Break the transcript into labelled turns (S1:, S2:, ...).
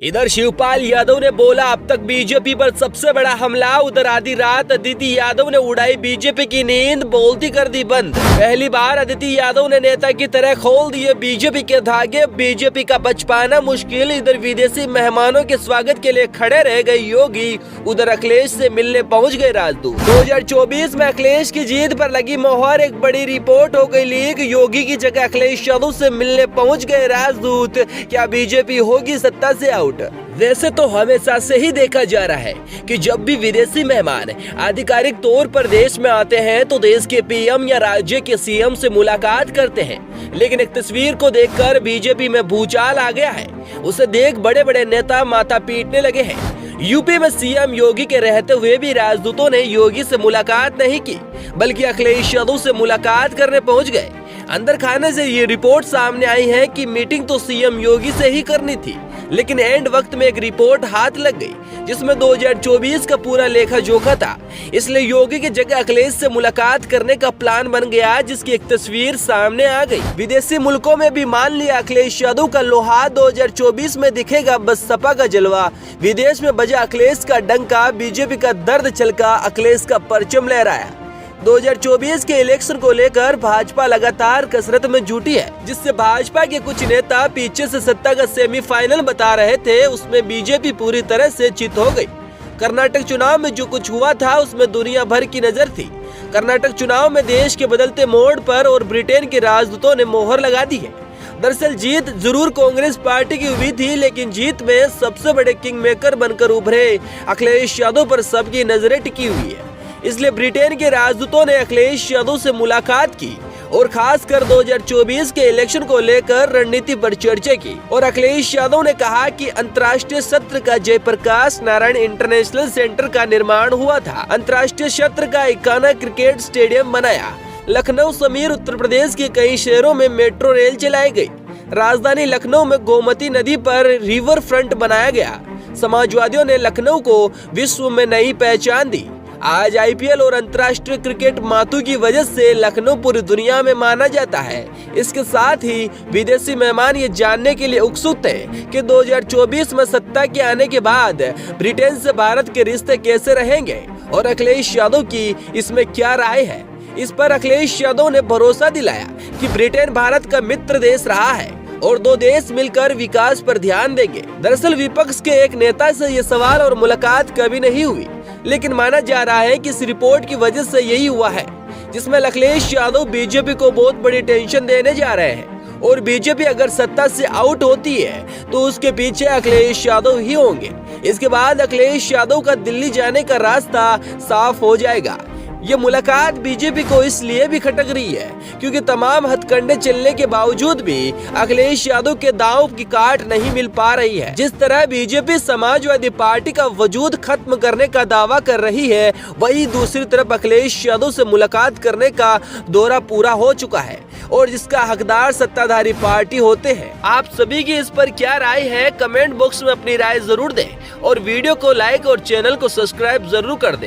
S1: इधर शिवपाल यादव ने बोला अब तक बीजेपी पर सबसे बड़ा हमला। उधर आधी रात अदिति यादव ने उड़ाई बीजेपी की नींद, बोलती कर दी बंद। पहली बार अदिति यादव ने नेता की तरह खोल दिए बीजेपी के धागे, बीजेपी का बच पाना मुश्किल। इधर विदेशी मेहमानों के स्वागत के लिए खड़े रह गए योगी, उधर अखिलेश से मिलने पहुंच गए राजदूत। 2024 में अखिलेश की जीत पर लगी मोहर, एक बड़ी रिपोर्ट हो गई लीक। योगी की जगह अखिलेश यादव से मिलने पहुंच गए राजदूत। क्या बीजेपी होगी सत्ता से आउट? वैसे तो हमेशा से ही देखा जा रहा है कि जब भी विदेशी मेहमान आधिकारिक तौर पर देश में आते हैं तो देश के पीएम या राज्य के सीएम से मुलाकात करते हैं, लेकिन एक तस्वीर को देखकर बीजेपी में भूचाल आ गया है। उसे देख बड़े बड़े नेता माथा पीटने लगे हैं। यूपी में सीएम योगी के रहते हुए भी राजदूतों ने योगी से मुलाकात नहीं की, बल्कि अखिलेश यादव से मुलाकात करने पहुंच गए। अंदर खाने से ये रिपोर्ट सामने आई है कि मीटिंग तो सीएम योगी से ही करनी थी, लेकिन एंड वक्त में एक रिपोर्ट हाथ लग गई जिसमें 2024 का पूरा लेखा जोखा था। इसलिए योगी की जगह अखिलेश से मुलाकात करने का प्लान बन गया, जिसकी एक तस्वीर सामने आ गई। विदेशी मुल्कों में भी मान लिया अखिलेश यादव का लोहा, 2024 में दिखेगा बस सपा का जलवा। विदेश में बजा अखिलेश का डंका, बीजेपी का दर्द छलका, अखिलेश का परचम लहराया। 2024 के इलेक्शन को लेकर भाजपा लगातार कसरत में जुटी है, जिससे भाजपा के कुछ नेता पीछे से सत्ता का सेमीफाइनल बता रहे थे, उसमें बीजेपी पूरी तरह से चित हो गई। कर्नाटक चुनाव में जो कुछ हुआ था उसमें दुनिया भर की नजर थी। कर्नाटक चुनाव में देश के बदलते मोड़ पर और ब्रिटेन के राजदूतों ने मोहर लगा दी है। दरअसल जीत जरूर कांग्रेस पार्टी की हुई थी, लेकिन जीत में सबसे बड़े किंग मेकर बनकर उभरे अखिलेश यादव पर सबकी नजरें टिकी हुई है। इसलिए ब्रिटेन के राजदूतों ने अखिलेश यादव से मुलाकात की और खासकर 2024 के इलेक्शन को लेकर रणनीति पर चर्चा की। और अखिलेश यादव ने कहा कि अंतर्राष्ट्रीय सत्र का जयप्रकाश नारायण इंटरनेशनल सेंटर का निर्माण हुआ था। अंतर्राष्ट्रीय सत्र का इकाना क्रिकेट स्टेडियम बनाया। लखनऊ समेत उत्तर प्रदेश के कई शहरों में मेट्रो रेल चलाई गई। राजधानी लखनऊ में गोमती नदी पर रिवर फ्रंट बनाया गया। समाजवादियों ने लखनऊ को विश्व में नई पहचान दी। आज आईपीएल और अंतर्राष्ट्रीय क्रिकेट मातू की वजह से लखनऊ पूरी दुनिया में माना जाता है। इसके साथ ही विदेशी मेहमान ये जानने के लिए उत्सुक थे कि 2024 में सत्ता के आने के बाद ब्रिटेन से भारत के रिश्ते कैसे रहेंगे और अखिलेश यादव की इसमें क्या राय है। इस पर अखिलेश यादव ने भरोसा दिलाया कि ब्रिटेन भारत का मित्र देश रहा है और दो देश मिलकर विकास पर ध्यान देंगे। दरअसल विपक्ष के एक नेता से ये सवाल और मुलाकात कभी नहीं हुई, लेकिन माना जा रहा है कि इस रिपोर्ट की वजह से यही हुआ है, जिसमें अखिलेश यादव बीजेपी को बहुत बड़ी टेंशन देने जा रहे हैं। और बीजेपी अगर सत्ता से आउट होती है तो उसके पीछे अखिलेश यादव ही होंगे। इसके बाद अखिलेश यादव का दिल्ली जाने का रास्ता साफ हो जाएगा। ये मुलाकात बीजेपी को इसलिए भी खटक रही है क्योंकि तमाम हथकंडे चलने के बावजूद भी अखिलेश यादव के दांव की काट नहीं मिल पा रही है। जिस तरह बीजेपी समाजवादी पार्टी का वजूद खत्म करने का दावा कर रही है, वही दूसरी तरफ अखिलेश यादव से मुलाकात करने का दौरा पूरा हो चुका है और जिसका हकदार सत्ताधारी पार्टी होते हैं। आप सभी की इस पर क्या राय है, कमेंट बॉक्स में अपनी राय जरूर दें और वीडियो को लाइक और चैनल को सब्सक्राइब जरूर कर दें।